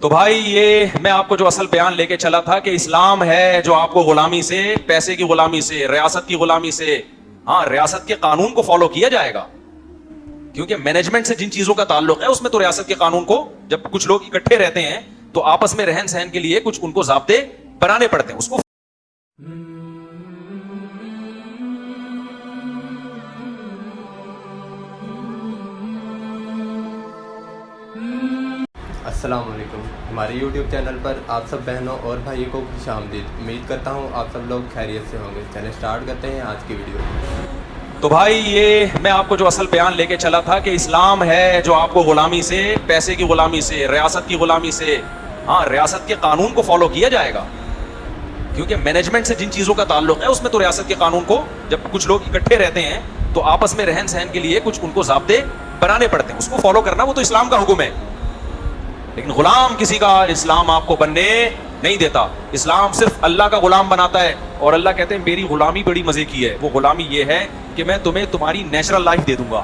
تو بھائی یہ میں آپ کو جو اصل بیان لے کے چلا تھا کہ اسلام ہے جو آپ کو غلامی سے، پیسے کی غلامی سے، ریاست کی غلامی سے، ہاں ریاست کے قانون کو فالو کیا جائے گا، کیونکہ مینجمنٹ سے جن چیزوں کا تعلق ہے اس میں تو ریاست کے قانون کو، جب کچھ لوگ اکٹھے رہتے ہیں تو آپس میں رہن سہن کے لیے کچھ ان کو ضابطے بنانے پڑتے ہیں، اس کو السلام علیکم، ہمارے یوٹیوب چینل پر آپ سب بہنوں اور بھائیوں کو خوش آمدید۔ امید کرتا ہوں آپ سب لوگ خیریت سے ہوں گے۔ چلیں سٹارٹ کرتے ہیں آج کی ویڈیو۔ تو بھائی یہ میں آپ کو جو اصل بیان لے کے چلا تھا کہ اسلام ہے جو آپ کو غلامی سے، پیسے کی غلامی سے، ریاست کی غلامی سے، ہاں ریاست کے قانون کو فالو کیا جائے گا، کیونکہ مینجمنٹ سے جن چیزوں کا تعلق ہے اس میں تو ریاست کے قانون کو، جب کچھ لوگ اکٹھے رہتے ہیں تو آپس میں رہن سہن کے لیے کچھ ان کو ضابطے بنانے پڑتے ہیں، اس کو فالو کرنا وہ تو اسلام کا حکم ہے، لیکن غلام کسی کا اسلام آپ کو بننے نہیں دیتا۔ اسلام صرف اللہ کا غلام بناتا ہے، اور اللہ کہتے ہیں میری غلامی بڑی مزے کی ہے۔ وہ غلامی یہ ہے کہ میں تمہیں تمہاری نیچرل لائف دے دوں گا۔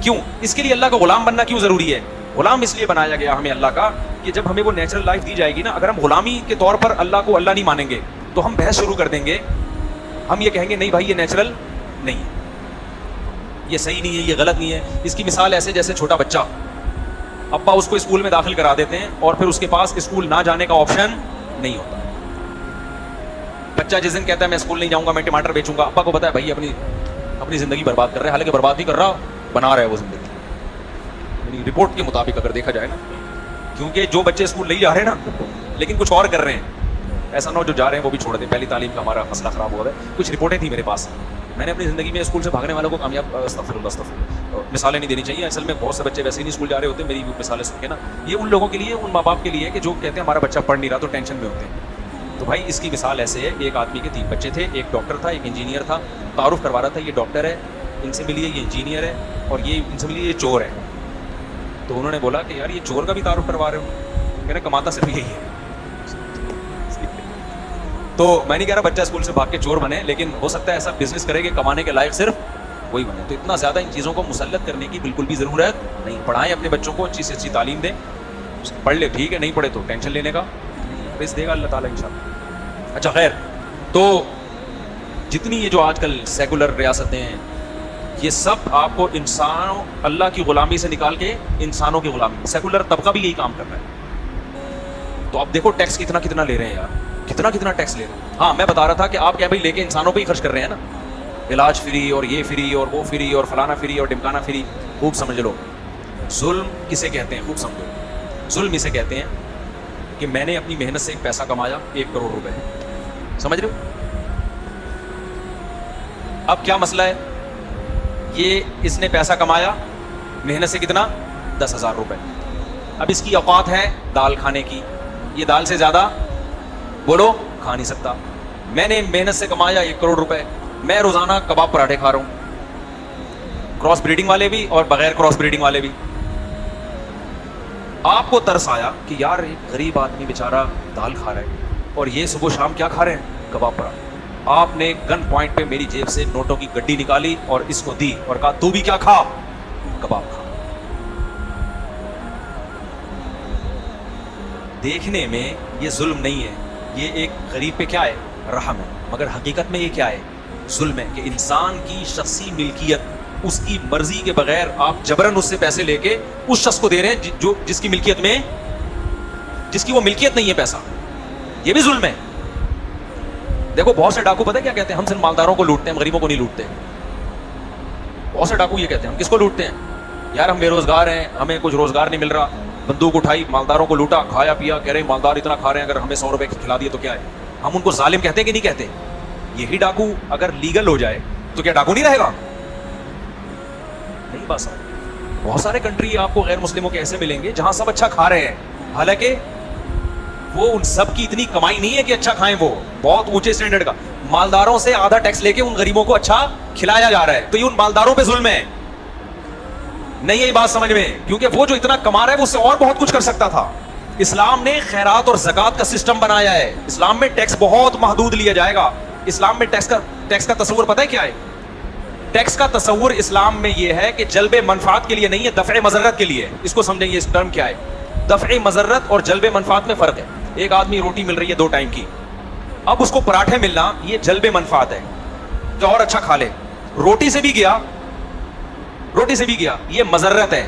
کیوں؟ اس کے لیے اللہ کا غلام بننا کیوں ضروری ہے؟ غلام اس لیے بنایا گیا ہمیں اللہ کا کہ جب ہمیں وہ نیچرل لائف دی جائے گی نا، اگر ہم غلامی کے طور پر اللہ کو اللہ نہیں مانیں گے تو ہم بحث شروع کر دیں گے، ہم یہ کہیں گے نہیں بھائی یہ نیچرل نہیں ہے، یہ صحیح نہیں ہے، یہ غلط نہیں ہے۔ اس کی مثال ایسے جیسے چھوٹا بچہ، ابا اس کو اسکول میں داخل کرا دیتے ہیں اور پھر اس کے پاس اسکول نہ جانے کا آپشن نہیں ہوتا۔ بچہ جس دن کہتا ہے میں اسکول نہیں جاؤں گا، میں ٹماٹر بیچوں گا، ابا کو پتا ہے بھائی اپنی زندگی برباد کر رہا ہے، حالانکہ برباد نہیں کر رہا، بنا رہا ہے وہ زندگی، یعنی رپورٹ کے مطابق اگر دیکھا جائے نا، کیونکہ جو بچے اسکول نہیں جا رہے ہیں نا لیکن کچھ اور کر رہے ہیں، ایسا نہ ہو جو جا رہے ہیں وہ بھی چھوڑ دیں۔ پہلی تعلیم کا ہمارا مسئلہ خراب ہوا ہے۔ کچھ رپورٹیں تھیں میرے پاس، میں نے اپنی زندگی میں اسکول سے بھاگنے والوں کو کامیاب مثالیں نہیں دینی چاہیے، اصل میں بہت سے بچے ویسے ہی نہیں اسکول جا رہے ہوتے، میری مثالیں سن کے نا، یہ ان لوگوں کے لیے، ان ماں باپ کے لیے کہ جو کہتے ہیں ہمارا بچہ پڑھ نہیں رہا تو ٹینشن میں ہوتے ہیں۔ تو بھائی اس کی مثال ایسے ہے، ایک آدمی کے 3 بچے تھے، ایک ڈاکٹر تھا، ایک انجینئر تھا، تعارف کروا رہا تھا یہ ڈاکٹر ہے، ان سے ملیے یہ انجینئر ہے، اور یہ ان سے ملیے یہ چور ہے۔ تو انہوں نے بولا کہ یار یہ چور کا بھی تعارف کروا رہے ہو، کہنا کماتا صرف یہی ہے۔ تو میں نہیں کہہ رہا بچہ اسکول سے بھاگ کے چور بنے، لیکن ہو سکتا ہے ایسا بزنس کرے کہ کمانے کے لائق صرف وہی بنے۔ تو اتنا زیادہ ان چیزوں کو مسلط کرنے کی بالکل بھی ضرورت نہیں۔ پڑھائیں اپنے بچوں کو، اچھی سے اچھی تعلیم دیں، پڑھ لے ٹھیک ہے، نہیں پڑھے تو ٹینشن لینے کا رزق دے گا اللہ تعالیٰ انشاءاللہ۔ اچھا خیر، تو جتنی یہ جو آج کل سیکولر ریاستیں ہیں، یہ سب آپ کو انسانوں، اللہ کی غلامی سے نکال کے انسانوں کی غلامی، سیکولر طبقہ بھی یہی کام کر رہا ہے۔ تو آپ دیکھو ٹیکس کتنا لے رہے ہیں یار، کتنا ٹیکس لے رہے ہیں۔ ہاں میں بتا رہا تھا کہ آپ کیا بھائی لے کے انسانوں پہ ہی خرچ کر رہے ہیں نا، علاج فری اور یہ فری اور وہ فری اور فلانا فری اور ڈمکانا فری۔ خوب سمجھ لو ظلم کسے کہتے ہیں، خوب سمجھو۔ ظلم اسے کہتے ہیں کہ میں نے اپنی محنت سے ایک پیسہ کمایا، 1 کروڑ روپے، سمجھ رہے ہو؟ اب کیا مسئلہ ہے، یہ اس نے پیسہ کمایا محنت سے کتنا، 10,000 روپے۔ اب اس کی اوقات ہے دال کھانے کی، یہ دال سے زیادہ بولو کھا نہیں سکتا۔ میں نے محنت سے کمایا 1 کروڑ روپے، میں روزانہ کباب پراٹھے کھا رہا ہوں، کراس بریڈنگ والے بھی اور بغیر کراس بریڈنگ والے بھی۔ آپ کو ترس آیا کہ یار ایک غریب آدمی بیچارہ دال کھا رہا ہے اور یہ صبح شام کیا کھا رہے ہیں، کباب پراٹھے۔ آپ نے گن پوائنٹ پہ میری جیب سے نوٹوں کی گڈی نکالی اور اس کو دی اور کہا تو بھی کیا کھا، کباب کھا۔ دیکھنے میں یہ ظلم نہیں ہے، یہ ایک غریب پہ کیا ہے، رحم ہے، مگر حقیقت میں یہ کیا ہے، ظلم ہے کہ انسان کی شخصی ملکیت، اس کی مرضی کے بغیر آپ جبرن اس سے پیسے لے کے اس شخص کو دے رہے ہیں جو جس کی ملکیت میں، جس کی وہ ملکیت نہیں ہے پیسہ، یہ بھی ظلم ہے۔ دیکھو بہت سے ڈاکو پتہ ہے کیا کہتے ہیں، ہم صرف مالداروں کو لوٹتے ہیں، ہم غریبوں کو نہیں لوٹتے۔ بہت سے ڈاکو یہ کہتے ہیں ہم کس کو لوٹتے ہیں، یار ہم بے روزگار ہیں، ہمیں کچھ روزگار نہیں مل رہا، بندوق اٹھائی مالداروں کو لوٹا، کھایا پیا، کہہ رہے مالدار اتنا کھا رہے ہیں، اگر ہمیں 100 روپے کھلا دیے تو کیا ہے، ہم ان کو ظالم کہتے ہیں کہ نہیں کہتے؟ یہی ڈاکو اگر لیگل ہو جائے تو کیا ڈاکو نہیں رہے گا؟ نہیں بات سمجھ۔ بہت سارے کنٹری آپ کو غیر مسلموں کے ایسے ملیں گے جہاں سب اچھا کھا رہے ہیں، حالانکہ وہ ان سب کی اتنی کمائی نہیں ہے کہ اچھا کھائیں، وہ بہت اونچے اسٹینڈرڈ کا، مالداروں سے آدھا ٹیکس لے کے ان غریبوں کو اچھا کھلایا جا رہا ہے، تو یہ ان مالداروں پہ ظلم ہے۔ نہیں ہے بات سمجھ میں، کیونکہ وہ جو اتنا کما رہا ہے وہ اس سے اور بہت کچھ کر سکتا تھا۔ اسلام نے خیرات اور زکوٰۃ کا سسٹم بنایا ہے، اسلام میں ٹیکس بہت محدود لیا جائے گا۔ اسلام میں ٹیکس کا تصور پتہ ہے کیا ہے؟ ٹیکس کا تصور اسلام میں یہ ہے کہ جلب منفعت کے لیے نہیں ہے، دفع مضرت کے لیے۔ اس کو سمجھیں، یہ اس ٹرم کیا ہے؟ دفع مضرت اور جلب منفعت میں فرق ہے. ایک آدمی روٹی مل رہی ہے 2 ٹائم کی, اب اس کو پراٹھے ملنا یہ جلب منفعت ہے کہ اور اچھا کھا لے. روٹی سے بھی گیا یہ مضرت ہے.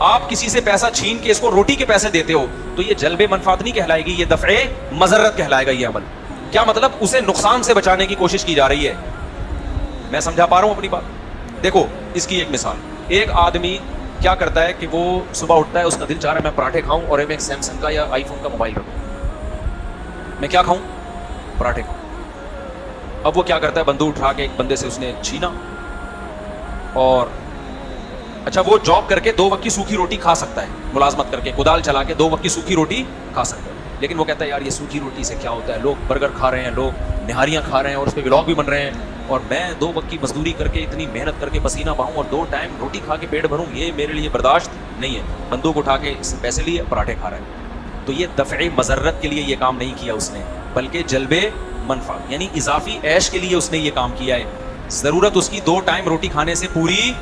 آپ کسی سے پیسہ چھین کے اس کو روٹی کے پیسے دیتے ہو تو یہ جلب منفعت نہیں کہلائے گی, یہ دفع مضرت کہلائے گا. یہ عمل کیا مطلب, اسے نقصان سے بچانے کی کوشش کی جا رہی ہے. میں سمجھا پا رہا ہوں اپنی بات؟ دیکھو اس کی ایک مثال, ایک آدمی کیا کرتا ہے کہ وہ صبح اٹھتا ہے, اس کا دل چاہ رہا ہے میں پراٹھے کھاؤں اور میں ایک سیمسنگ کا یا آئی فون کا موبائل رکھوں. میں کیا کھاؤں؟ پراٹھے کھاؤں. اب وہ کیا کرتا ہے, بندوق اٹھا کے ایک بندے سے اس نے چھینا, اور اچھا وہ جاب کر کے 2 وقت کی سوکھی روٹی کھا سکتا ہے, ملازمت کر کے کدال چلا کے 2 وقت کی سوکھی روٹی کھا سکتا ہے. لیکن وہ کہتا ہے یار یہ سوکھی روٹی سے کیا ہوتا ہے, لوگ برگر کھا رہے ہیں, لوگ نہاریاں کھا رہے ہیں اور اس پہ ولاگ بھی بن رہے ہیں, اور میں 2 وقت کی مزدوری کر کے اتنی محنت کر کے پسینہ بہاؤں اور 2 ٹائم روٹی کھا کے پیٹ بھروں, یہ میرے لیے برداشت نہیں ہے. بندوق اٹھا کے پیسے لیے پراٹھے کھا رہے ہیں. تو یہ دفع مضرت کے لیے یہ کام نہیں کیا اس نے, بلکہ جلب منفعت یعنی اضافی عیش کے لیے اس نے یہ کام کیا ہے. ضرورت اس کی 2 ٹائم روٹی کھانے سے پوری,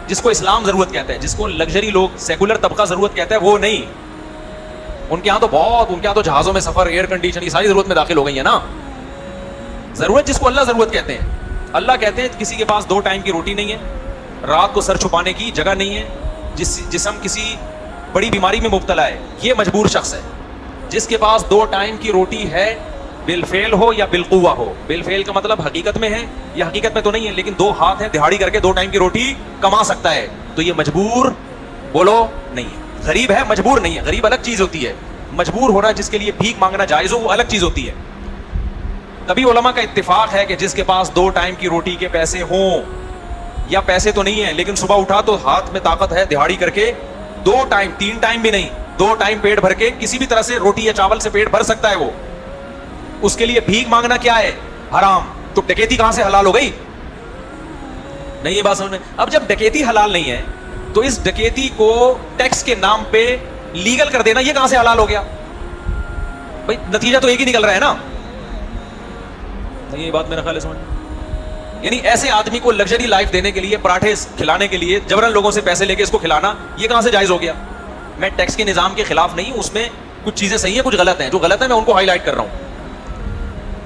جس کو اسلام ضرورت کہتا ہے, جس کو لگژری لوگ سیکولر طبقہ ضرورت کہتا ہے, وہ نہیں. ان کے یہاں تو جہازوں میں سفر, ایئر کنڈیشن, یہ ساری ضرورت میں داخل ہو گئی ہے نا. ضرورت جس کو اللہ ضرورت کہتے ہیں. اللہ کہتے ہیں کسی کے پاس 2 ٹائم کی روٹی نہیں ہے, رات کو سر چھپانے کی جگہ نہیں ہے, جسم کسی بڑی بیماری میں مبتلا ہے, یہ مجبور شخص ہے. جس کے پاس 2 ٹائم کی روٹی ہے, بالفعل ہو یا بالقوہ ہو, بالفعل کا مطلب حقیقت میں ہے یا حقیقت میں تو نہیں ہے, لیکن 2 ہاتھ ہیں, دہاڑی کر کے 2 ٹائم کی روٹی کما سکتا ہے, تو یہ مجبور بولو نہیں ہے. غریب ہے, مجبور نہیں ہے. غریب الگ چیز ہوتی ہے, مجبور ہونا جس کے لیے بھیک مانگنا جائز ہو وہ الگ چیز ہوتی ہے. تبھی علماء کا اتفاق ہے کہ جس کے پاس 2 ٹائم کی روٹی کے پیسے ہوں, یا پیسے تو نہیں ہیں لیکن صبح اٹھا تو ہاتھ میں طاقت ہے, دہاڑی کر کے 2 ٹائم, 3 ٹائم بھی نہیں, 2 ٹائم پیٹ بھر کے کسی بھی طرح سے روٹی یا چاول سے پیٹ بھر سکتا ہے, وہ اس کے لیے بھیک مانگنا کیا ہے؟ حرام. تو ڈکیتی کہاں سے حلال ہو گئی؟ نہیں, یہ بات سمجھ میں. اب جب ڈکیتی حلال نہیں ہے تو اس ڈکیتی کو ٹیکس کے نام پہ لیگل کر دینا یہ کہاں سے حلال ہو گیا؟ بھائی نتیجہ تو ایک ہی نکل رہا ہے نا. نہیں, یہ بات میرا خیال ہے سمجھ. یعنی ایسے آدمی کو لگژری لائف دینے کے لیے, پراٹھے کھلانے کے لیے جبرن لوگوں سے پیسے لے کے اس کو کھلانا, یہ کہاں سے جائز ہو گیا؟ میں ٹیکس کے نظام کے خلاف نہیں ہوں, اس میں کچھ چیزیں صحیح ہیں, کچھ غلط ہیں. جو غلط ہے میں ان کو ہائی لائٹ کر رہا ہوں.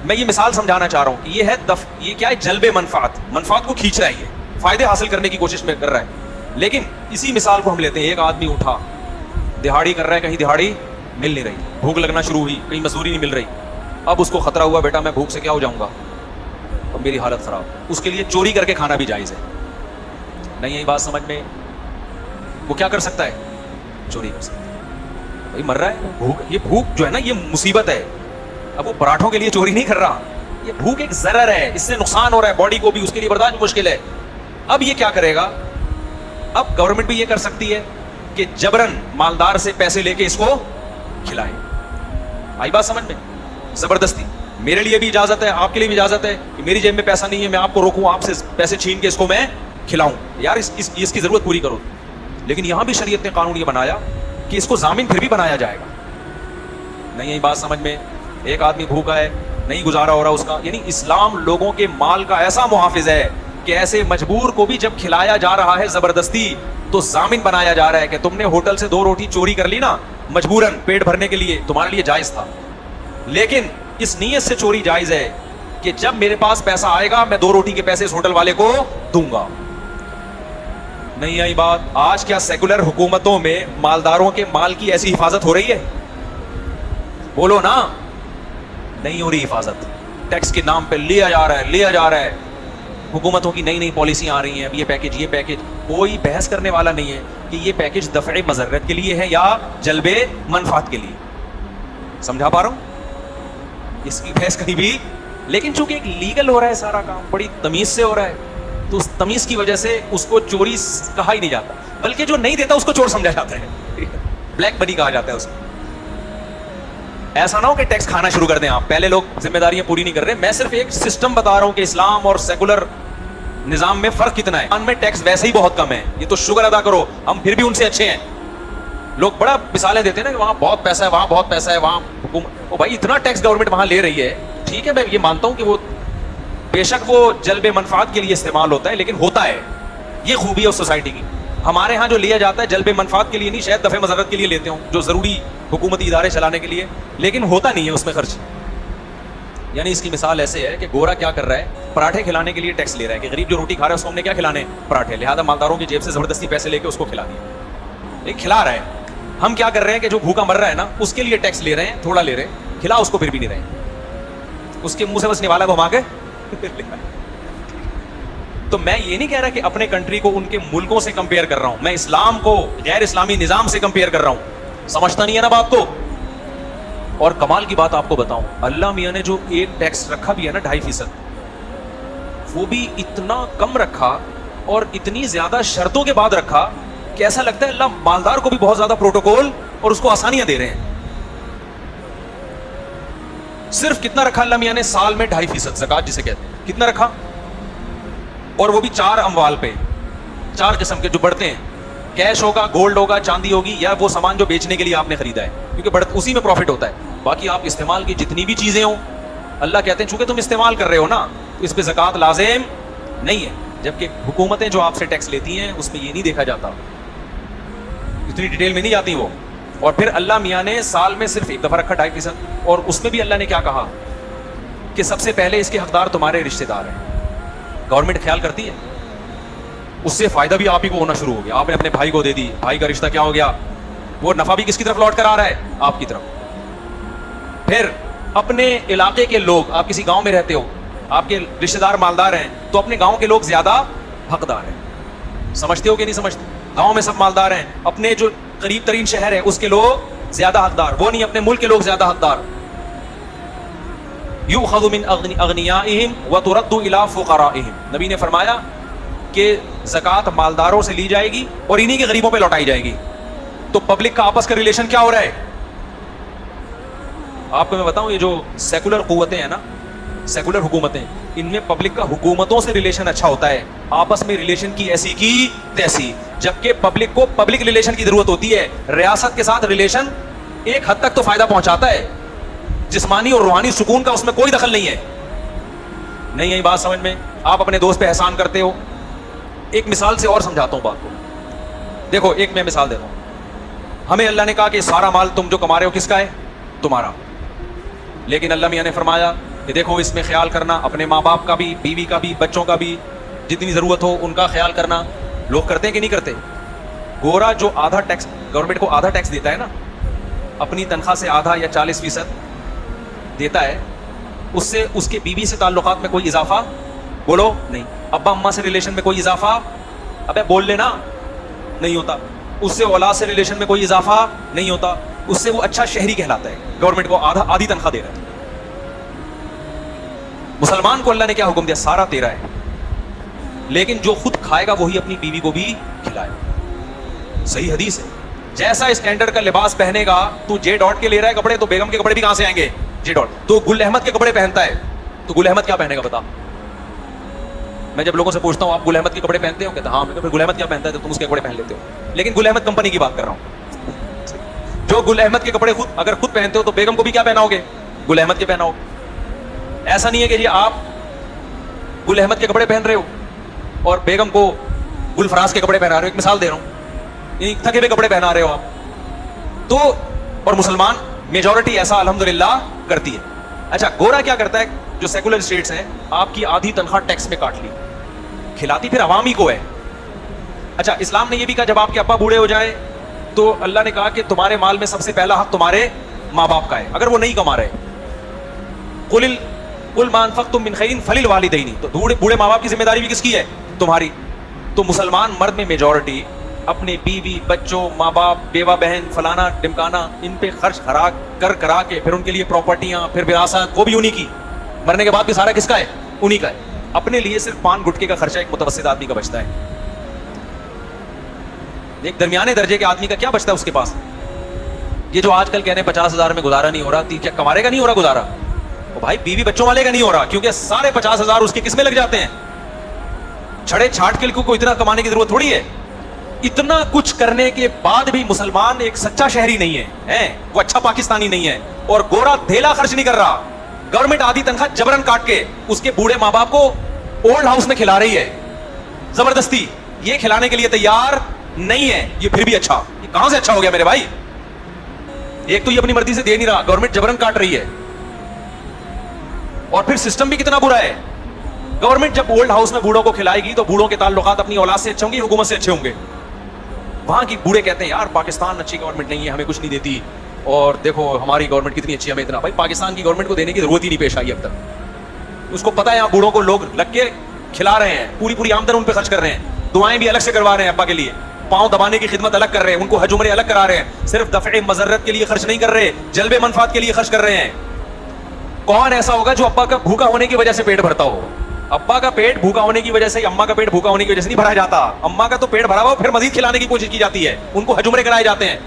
میں یہ مثال سمجھانا چاہ رہا ہوں کہ یہ ہے یہ کیا ہے؟ جلب منفعت. منفعت کو کھینچ رہا ہے, یہ فائدے حاصل کرنے کی کوشش میں کر رہا ہے. لیکن اسی مثال کو ہم لیتے ہیں, ایک آدمی اٹھا, دہاڑی کر رہا ہے, کہیں دہاڑی مل نہیں رہی, بھوک لگنا شروع ہوئی, کہیں مزدوری نہیں مل رہی. اب اس کو خطرہ ہوا بیٹا میں بھوک سے کیا ہو جاؤں گا, اب میری حالت خراب. اس کے لیے چوری کر کے کھانا بھی جائز ہے. نہیں, یہی بات سمجھ میں. وہ کیا کر سکتا ہے؟ چوری کر سکتا ہے. بھائی مر رہا ہے, بھوک, یہ بھوک جو ہے نا یہ مصیبت ہے. اب وہ پراٹھوں کے لیے چوری نہیں کر رہا, یہ بھوک ایک ضرر ہے, اس سے نقصان ہو رہا ہے باڈی کو بھی, اس کے لیے برداشت مشکل ہے. اب یہ کیا کرے گا؟ اب گورنمنٹ بھی یہ کر سکتی ہے کہ جبرن مالدار سے پیسے لے کے اس کو کھلائے. آئی بات سمجھ میں؟ زبردستی. میرے لیے بھی اجازت ہے, آپ کے لیے بھی اجازت ہے کہ میری جیب میں پیسہ نہیں ہے, میں آپ کو روکوں, آپ سے پیسے چھین کے اس کو میں کھلاؤں. یار اس کی ضرورت پوری کرو. لیکن یہاں بھی شریعت نے قانون یہ بنایا کہ اس کو ضامن پھر بھی بنایا جائے گا. نہیں, یہی بات سمجھ میں. ایک آدمی بھوکا ہے, نہیں گزارا ہو رہا اس کا, یعنی اسلام لوگوں کے مال کا ایسا محافظ ہے کہ ایسے مجبور کو بھی جب کھلایا جا رہا ہے زبردستی تو ضامن بنایا جا رہا ہے کہ تم نے ہوٹل سے 2 روٹی چوری کر لی نا مجبوراً پیٹ بھرنے کے لیے, تمہارے لیے جائز تھا, لیکن اس نیت سے چوری جائز ہے کہ جب میرے پاس پیسہ آئے گا میں 2 روٹی کے پیسے اس ہوٹل والے کو دوں گا. نہیں آئی بات. آج کیا سیکولر حکومتوں میں مالداروں کے مال کی ایسی حفاظت ہو رہی ہے؟ بولو نا. نہیں ہو رہی حفاظت. ٹیکس کے نام پہ لیا جا رہا ہے. حکومتوں کی نئی پالیسیاں آ رہی ہیں, اب یہ پیکج, کوئی بحث کرنے والا نہیں ہے کہ یہ پیکج دفع مضرت کے لیے ہے یا جلب منفعت کے لیے. سمجھا پا رہا ہوں؟ اس کی بحث کہیں بھی. لیکن چونکہ ایک لیگل ہو رہا ہے سارا کام, بڑی تمیز سے ہو رہا ہے, تو اس تمیز کی وجہ سے اس کو چوری کہا ہی نہیں جاتا, بلکہ جو نہیں دیتا اس کو چور سمجھا جاتا ہے, بلیک منی کہا جاتا ہے اس کو. ایسا نہ ہو کہ ٹیکس کھانا شروع کر دیں آپ, پہلے لوگ ذمہ داریاں پوری نہیں کر رہے. میں صرف ایک سسٹم بتا رہا ہوں کہ اسلام اور سیکولر نظام میں فرق کتنا ہے. ان میں ٹیکس ویسے ہی بہت کم ہے, یہ تو شکر ادا کرو, ہم پھر بھی ان سے اچھے ہیں. لوگ بڑا مثالیں دیتے ہیں نا کہ وہاں بہت پیسہ ہے, وہاں بہت پیسہ ہے, وہاں حکومت, بھائی اتنا ٹیکس گورنمنٹ وہاں لے رہی ہے, ٹھیک ہے میں یہ مانتا ہوں کہ وہ بے شک وہ جلب منفعت کے لیے استعمال ہوتا ہے, لیکن ہوتا ہے, یہ خوبی ہے اس سوسائٹی کی. ہمارے ہاں جو لیا جاتا ہے جلب منفعت کے لیے نہیں, شاید دفع مضرت کے لیے لیتے ہوں, جو ضروری حکومتی ادارے چلانے کے لیے, لیکن ہوتا نہیں ہے اس میں خرچ. یعنی اس کی مثال ایسے ہے کہ گورا کیا کر رہا ہے, پراٹھے کھلانے کے لیے ٹیکس لے رہا ہے کہ غریب جو روٹی کھا رہا ہے اس کو ہم نے کیا کھلانے, پراٹھے, لہٰذا مالداروں کی جیب سے زبردستی پیسے لے کے اس کو کھلا دیا, لیکن کھلا رہا ہے. ہم کیا کر رہے ہیں کہ جو بھوکا مر رہا ہے نا اس کے لیے ٹیکس لے رہے ہیں, تھوڑا لے رہے ہیں, کھلا اس کو پھر بھی نہیں رہے ہیں, اس کے منہ سے بس نوالا گھما کے. تو میں یہ نہیں کہہ رہا کہ اپنے کنٹری کو ان کے ملکوں سے کمپیئر کر رہا ہوں, میں اسلام کو غیر اسلامی نظام سے کمپیئر کر رہا ہوں. سمجھتا نہیں ہے نا بات کو. اور کمال کی بات آپ کو بتاؤں, اللہ میاں نے جو ایک ٹیکس رکھا بھی ہے نا 2.5%, وہ بھی اتنا کم رکھا اور اتنی زیادہ شرطوں کے بعد رکھا کہ ایسا لگتا ہے اللہ مالدار کو بھی بہت زیادہ پروٹوکول اور اس کو آسانیاں دے رہے ہیں. صرف کتنا رکھا اللہ میاں نے سال میں 2.5% زکات جسے کہتے ہیں, کتنا رکھا, اور وہ بھی 4 اموال پہ, 4 قسم کے جو بڑھتے ہیں, کیش ہوگا, گولڈ ہوگا, چاندی ہوگی, یا وہ سامان جو بیچنے کے لیے آپ نے خریدا ہے, کیونکہ اسی میں پروفٹ ہوتا ہے. باقی آپ استعمال کی جتنی بھی چیزیں ہوں, اللہ کہتے ہیں چونکہ تم استعمال کر رہے ہو نا تو اس پہ زکات لازم نہیں ہے. جبکہ حکومتیں جو آپ سے ٹیکس لیتی ہیں اس میں یہ نہیں دیکھا جاتا, اتنی ڈیٹیل میں نہیں جاتی وہ. اور پھر اللہ میاں نے سال میں صرف ایک دفعہ رکھا 2.5%, اور اس میں بھی اللہ نے کیا کہا کہ سب سے پہلے اس کے حقدار تمہارے رشتے دار ہیں. گورنمنٹ خیال کرتی ہے, اس سے فائدہ بھی آپ ہی کو ہونا شروع ہو گیا, آپ نے اپنے بھائی کو دے دی, بھائی کا رشتہ کیا ہو گیا, وہ نفع بھی کس کی طرف لوٹ کر آ رہا ہے, آپ کی طرف. پھر اپنے علاقے کے لوگ, آپ کسی گاؤں میں رہتے ہو, آپ کے رشتے دار مالدار ہیں, تو اپنے گاؤں کے لوگ زیادہ حقدار ہیں. سمجھتے ہو کہ نہیں سمجھتے؟ گاؤں میں سب مالدار ہیں, اپنے جو قریب ترین شہر ہے اس کے لوگ زیادہ حقدار, وہ نہیں اپنے ملک کے لوگ زیادہ حقدار. یؤخذ من اغنیائہم وترد الی فقرائہم, نبی نے فرمایا کہ زکوٰۃ مالداروں سے لی جائے گی اور انہی کے غریبوں پہ لوٹائی جائے گی. تو پبلک کا آپس کا ریلیشن کیا ہو رہا ہے؟ آپ کو میں بتاؤں, یہ جو سیکولر قوتیں ہیں نا, سیکولر حکومتیں, ان میں پبلک کا حکومتوں سے ریلیشن اچھا ہوتا ہے, آپس میں ریلیشن کی ایسی کی تیسی. جبکہ پبلک کو پبلک ریلیشن کی ضرورت ہوتی ہے, ریاست کے ساتھ ریلیشن ایک حد تک تو فائدہ پہنچاتا ہے, جسمانی اور روحانی سکون کا اس میں کوئی دخل نہیں ہے. نہیں ہے بات سمجھ میں؟ آپ اپنے دوست پہ احسان کرتے ہو. ایک مثال سے اور سمجھاتا ہوں بات کو. دیکھو ایک میں مثال دیتا ہوں, ہمیں اللہ نے کہا کہ سارا مال تم جو کما رہے ہو کس کا ہے؟ تمہارا. لیکن اللہ میاں نے فرمایا کہ دیکھو اس میں خیال کرنا, اپنے ماں باپ کا بھی, بیوی کا بھی, بچوں کا بھی, جتنی ضرورت ہو ان کا خیال کرنا. لوگ کرتے ہیں کہ نہیں کرتے؟ گورا جو آدھا ٹیکس گورنمنٹ کو آدھا ٹیکس دیتا ہے نا, اپنی تنخواہ سے آدھا یا 40% دیتا ہے, اس سے اس کے بیوی سے تعلقات میں کوئی اضافہ بولو نہیں, ابا اماں سے ریلیشن میں کوئی اضافہ, ابے بول لینا, نہیں ہوتا. اس سے اولاد سے ریلیشن میں کوئی اضافہ نہیں ہوتا, اس سے وہ اچھا شہری کہلاتا ہے. گورنمنٹ کو آدھی تنخواہ دے رہا ہے. مسلمان کو اللہ نے کیا حکم دیا؟ سارا تیرا ہے, لیکن جو خود کھائے گا وہی اپنی بیوی کو بھی کھلائے. صحیح حدیث ہے. جیسا اسٹینڈرڈ کا لباس پہنے گا, تو جے ڈاٹ کے لے رہا ہے کپڑے, تو بیگم کے کپڑے بھی کہاں سے آئیں گے؟ جے ڈاٹ. تو گل احمد کے کپڑے پہنتا ہے, تو گل احمد کیا پہنے گا بتا؟ میں جب لوگوں سے پوچھتا ہوں آپ گل احمد کے کپڑے پہنتے ہو, کہتے ہاں. میں پھر گل احمد کیا پہنتا ہے تو تم اس کے کپڑے پہن لیتے ہو. لیکن گل احمد کمپنی کی بات کر رہا ہوں. جو گل احمد کے کپڑے اگر خود پہنتے ہو تو بیگم کو بھی کیا پہناؤ گے؟ گل احمد کے پہناؤ. ایسا نہیں ہے کہ جی آپ گل احمد کے کپڑے پہن رہے ہو اور بیگم کو گل فراز کے کپڑے پہنا رہے ہو. ایک مثال دے رہا ہوں, تھکے ہوئے کپڑے پہنا رہے ہو آپ تو. اور مسلمان میجورٹی ایسا الحمدللہ کرتی ہے. اچھا گورا کیا کرتا ہے؟ جو سیکولر اسٹیٹس ہیں, آپ کی آدھی تنخواہ ٹیکس میں کاٹ لی, کھلاتی پھر عوام ہی کو ہے. اچھا اسلام نے یہ بھی کہا جب آپ کے ابا بوڑھے ہو جائے تو اللہ نے کہا کہ تمہارے مال میں سب سے پہلا حق تمہارے ماں باپ کا ہے, اگر وہ نہیں کما رہے. قل ما انفقتم من خیر فللوالدین, تو بوڑھے ماں باپ کی ذمہ داری بھی کس کی ہے؟ تمہاری. تو مسلمان مرد میں میجورٹی اپنے بیوی, بچوں, ماں باپ, بیوہ بہن, فلانا ڈمکانا, ان پہ خرچ کرا کے پھر ان کے لیے پراپرٹیاں, پھر وراثت, وہ بھی انہی کی. مرنے کے بعد بھی سارا کس کا ہے؟ انہی کا ہے. اپنے لیے صرف پان گٹکے کا خرچہ ایک متوسط آدمی کا بچتا ہے. ایک درمیانے درجے کے آدمی کا کیا بچتا ہے اس کے پاس؟ یہ جو آج کل کہنے 50,000 میں گزارا نہیں ہو رہا, کیا کمارے کا نہیں ہو رہا گزارا؟ بھائی بیوی بچوں والے کا نہیں ہو رہا, کیونکہ سارے 50,000 اس کے کس میں لگ جاتے ہیں؟ چھڑے چھاٹ کے کو اتنا کمانے کی ضرورت تھوڑی ہے. اتنا کچھ کرنے کے بعد بھی مسلمان ایک سچا شہری نہیں ہے, وہ اچھا پاکستانی نہیں ہے. اور گورا دھیلا خرچ نہیں کر رہا. گورنمنٹ آدھی تنخواہ جبرن کاٹ کے اس کے بوڑھے ماں باپ کو اولڈ ہاؤس میں کھلا رہی ہے زبردستی. یہ کھلانے کے لیے تیار نہیں ہے یہ پھر بھی اچھا. یہ کہاں سے اچھا ہو گیا میرے بھائی؟ ایک تو یہ اپنی مرضی سے دے نہیں رہا, گورنمنٹ جبرن کاٹ رہی ہے, اور پھر سسٹم بھی کتنا برا ہے. گورنمنٹ جب اولڈ ہاؤس میں بوڑھوں کو کھلائے گی تو بوڑھوں کے تعلقات اپنی اولاد سے اچھے ہوں گے, حکومت سے اچھے ہوں گے. وہاں کی بوڑھے کہتے ہیں یار پاکستان اچھی گورنمنٹ نہیں ہے, ہمیں کچھ نہیں دیتی, اور دیکھو ہماری گورنمنٹ کتنی اچھی ہے, ہمیں اتنا. بھائی پاکستان کی گورنمنٹ کو دینے کی ضرورت ہی نہیں پیش آئی اب تک. اس کو پتا ہے یہاں بوڑھوں کو لوگ لگ کے کھلا رہے ہیں, پوری آمدن ان پہ خرچ کر رہے ہیں, دعائیں بھی الگ سے کروا رہے ہیں ابا کے لیے, پاؤں دبانے کی خدمت الگ کر رہے ہیں, ان کو حج عمرے الگ کرا رہے ہیں, صرف دفع مضرت کے لیے خرچ نہیں کر رہے, جلب منفعت کے لیے خرچ کر رہے ہیں. کون ایسا ہوگا جو ابا کا بھوکا ہونے کی وجہ سے پیٹ بھرتا ہو؟ ابا کا پیٹ بھوکا ہونے کی وجہ سے, اماں کا پیٹ بھوکا ہونے کی وجہ سے نہیں بھرا جاتا. اماں کا تو پیٹ بھرا ہوا پھر مزید کھلانے کی کوشش کی جاتی ہے, ان کو حج عمرے کرائے جاتے ہیں.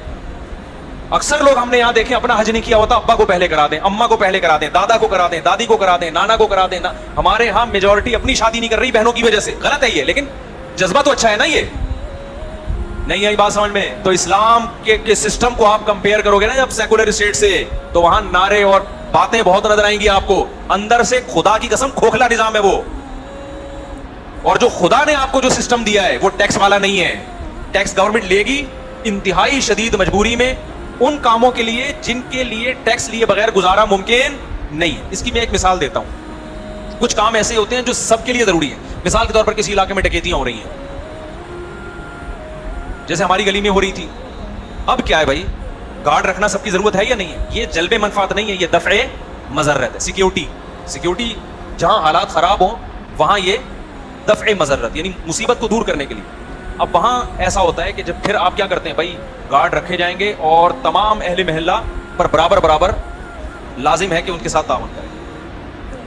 اکثر لوگ ہم نے یہاں دیکھے اپنا حج نہیں کیا ہوتا, ابا کو پہلے کرا دیں, اماں کو پہلے کرا دیں, دادا کو کرا دیں, دادی کو کرا دیں, نانا کو کرا دیں. ہمارے ہاں میجورٹی اپنی شادی نہیں کر رہی بہنوں کی وجہ سے. غلط ہے یہ, لیکن جذبہ تو اچھا ہے نا. یہ نہیں آئی بات سمجھ میں؟ تو اسلام کے سسٹم کو آپ کمپیئر کرو گے نا جب سیکولر اسٹیٹ سے, تو وہاں نعرے اور باتیں بہت نظر آئیں گی آپ کو, اندر سے خدا کی قسم کھوکھلا نظام ہے وہ. اور جو خدا نے آپ کو جو سسٹم دیا ہے وہ ٹیکس والا نہیں ہے. ٹیکس گورنمنٹ لے گی انتہائی شدید مجبوری میں, ان کاموں کے لیے جن کے لیے ٹیکس لیے بغیر گزارا ممکن نہیں. اس کی میں ایک مثال دیتا ہوں. کچھ کام ایسے ہوتے ہیں جو سب کے لیے ضروری ہے. مثال کے طور پر کسی علاقے میں ڈکیتیاں ہو رہی ہیں, جیسے ہماری گلی میں ہو رہی تھی. اب کیا ہے بھائی, گارڈ رکھنا سب کی ضرورت ہے یا نہیں ہے؟ یہ جلب منفعت نہیں ہے, یہ دفع مضرت ہے. سیکیورٹی جہاں حالات خراب ہوں وہاں یہ دفع مضرت, یعنی مصیبت کو دور کرنے کے لیے. اب وہاں ایسا ہوتا ہے کہ جب پھر آپ کیا کرتے ہیں بھائی, گارڈ رکھے جائیں گے اور تمام اہل محلہ پر برابر لازم ہے کہ ان کے ساتھ تعاون کریں.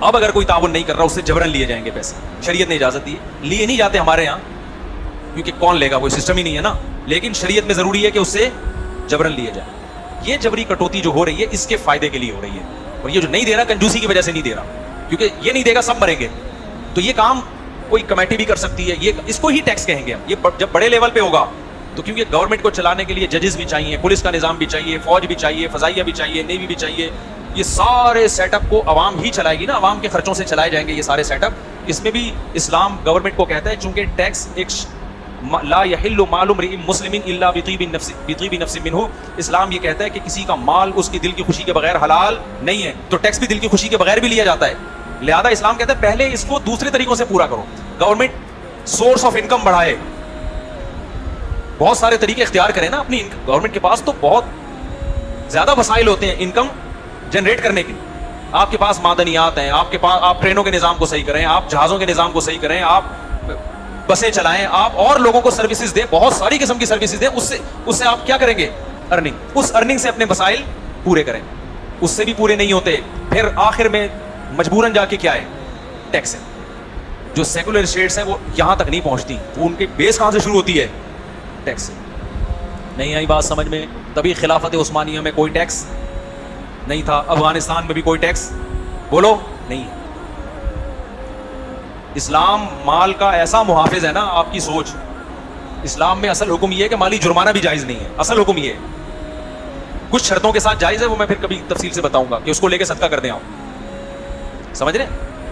اب اگر کوئی تعاون نہیں کر رہا اس سے جبرن لیے جائیں گے پیسے. شریعت نے اجازت دی, لیے نہیں جاتے ہمارے یہاں کیونکہ کون لے گا, کوئی سسٹم ہی نہیں ہے نا. لیکن شریعت میں ضروری ہے کہ اس سے جبرن لیے جائیں. یہ جبری کٹوتی جو ہو رہی ہے اس کے فائدے کے لیے ہو رہی ہے, اور یہ جو نہیں دے رہا کنجوسی کی وجہ سے نہیں دے رہا, کیونکہ یہ نہیں دے گا سب مریں گے. تو یہ کام کوئی کمیٹی بھی کر سکتی ہے, یہ اس کو ہی ٹیکس کہیں گے ہم. یہ جب بڑے لیول پہ ہوگا تو کیونکہ گورنمنٹ کو چلانے کے لیے ججز بھی چاہیے, پولیس کا نظام بھی چاہیے, فوج بھی چاہیے, فضائیہ بھی چاہیے, نیوی بھی چاہیے. یہ سارے سیٹ اپ کو عوام ہی چلائے گی نا, عوام کے خرچوں سے چلائے جائیں گے یہ سارے سیٹ اپ. اس میں بھی اسلام گورنمنٹ کو کہتا ہے چونکہ ٹیکس ایک لا یحل مال امرئ مسلم الا بطیب نفس منہ. اسلام یہ کہتا ہے کہ کسی کا مال اس کی دل کی خوشی کے بغیر حلال نہیں ہے, تو ٹیکس بھی دل کی خوشی کے بغیر بھی لیا جاتا ہے. لہذا اسلام کہتا ہے پہلے اس کو دوسرے طریقوں سے پورا کرو. گورنمنٹ سورس آف انکم بڑھائے, بہت سارے طریقے اختیار کریں نا اپنی. گورنمنٹ کے پاس تو بہت زیادہ وسائل ہوتے ہیں انکم جنریٹ کرنے کے. آپ کے پاس معدنیات ہیں, آپ کے پاس, آپ ٹرینوں کے نظام کو صحیح کریں, آپ جہازوں کے نظام کو صحیح کریں, آپ بسیں چلائیں, آپ اور لوگوں کو سروسز دیں, بہت ساری قسم کی سروسز دیں. اس سے آپ کیا کریں گے؟ ارننگ. اس ارننگ سے اپنے مسائل پورے کریں. اس سے بھی پورے نہیں ہوتے, پھر آخر میں مجبوراً جا کے کیا ہے؟ ٹیکس ہے. جو سیکولر اسٹیٹس ہیں وہ یہاں تک نہیں پہنچتی, وہ ان کی بیس کہاں سے شروع ہوتی ہے؟ ٹیکس. نہیں آئی بات سمجھ میں؟ تبھی خلافت عثمانیہ میں کوئی ٹیکس نہیں تھا, افغانستان میں بھی کوئی ٹیکس بولو نہیں ہے. اسلام مال کا ایسا محافظ ہے نا, آپ کی سوچ. اسلام میں اصل حکم یہ ہے کہ مالی جرمانہ بھی جائز نہیں ہے. اصل حکم یہ ہے, کچھ شرطوں کے ساتھ جائز ہے, وہ میں پھر کبھی تفصیل سے بتاؤں گا کہ اس کو لے کے صدقہ کر دیں آپ. سمجھ رہے؟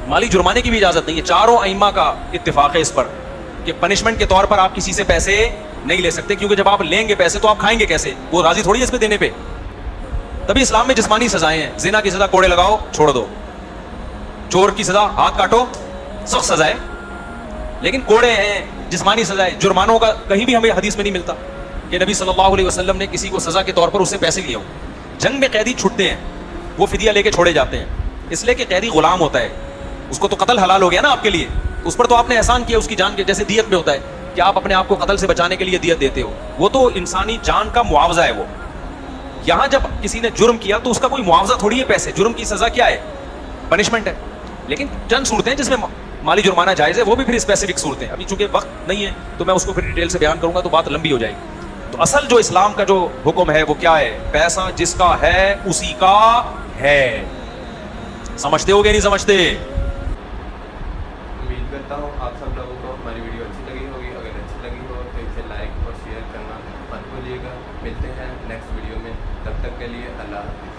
مالی جرمانے کی بھی اجازت نہیں ہے. چاروں ائمہ کا اتفاق ہے اس پر کہ پنشمنٹ کے طور پر آپ کسی سے پیسے نہیں لے سکتے, کیونکہ جب آپ لیں گے پیسے تو آپ کھائیں گے کیسے؟ وہ راضی تھوڑی ہے اس پہ دینے پہ. تبھی اسلام میں جسمانی سزائیں ہیں. زنا کی سزا کوڑے لگاؤ چھوڑ دو, چور کی سزا ہاتھ کاٹو سخت سزا ہے, لیکن کوڑے ہیں جسمانی سزا ہے. جرمانوں کا کہیں بھی ہمیں حدیث میں نہیں ملتا کہ نبی صلی اللہ علیہ وسلم نے کسی کو سزا کے طور پر اس سے پیسے لیے ہوں. جنگ میں قیدی چھوٹتے ہیں, وہ فدیہ لے کے چھوڑے جاتے ہیں, اس لیے کہ قیدی غلام ہوتا ہے, اس کو تو قتل حلال ہو گیا نا آپ کے لیے, اس پر تو آپ نے احسان کیا اس کی جان کے. جیسے دیت میں ہوتا ہے کہ آپ اپنے آپ کو قتل سے بچانے کے لیے دیت دیتے ہو, وہ تو انسانی جان کا معاوضہ ہے. وہ یہاں جب کسی نے جرم کیا تو اس کا کوئی معاوضہ تھوڑی ہے پیسے. جرم کی سزا کیا ہے؟ پنشمنٹ ہے. لیکن چند صورتیں ہیں جس میں مالی جرمانہ جائز ہے, وہ بھی پھر اسپیسیفک صورتیں. ابھی چونکہ وقت نہیں ہے تو میں اس کو پھر ڈیٹیل سے بیان کروں گا تو بات لمبی ہو جائے گی. تو اصل جو اسلام کا جو حکم ہے وہ کیا ہے؟ پیسہ جس کا ہے اسی کا ہے. سمجھتے ہو گے نہیں سمجھتے؟ امید کرتا ہوں آپ سب لوگوں کو ہماری ویڈیو اچھی لگی ہوگی. اگر اچھی لگی ہو تو اسے لائک اور شیئر کرنا مت بھولیے گا. ملتے ہیں نیکسٹ ویڈیو میں, تب تک کے لیے اللہ حافظ.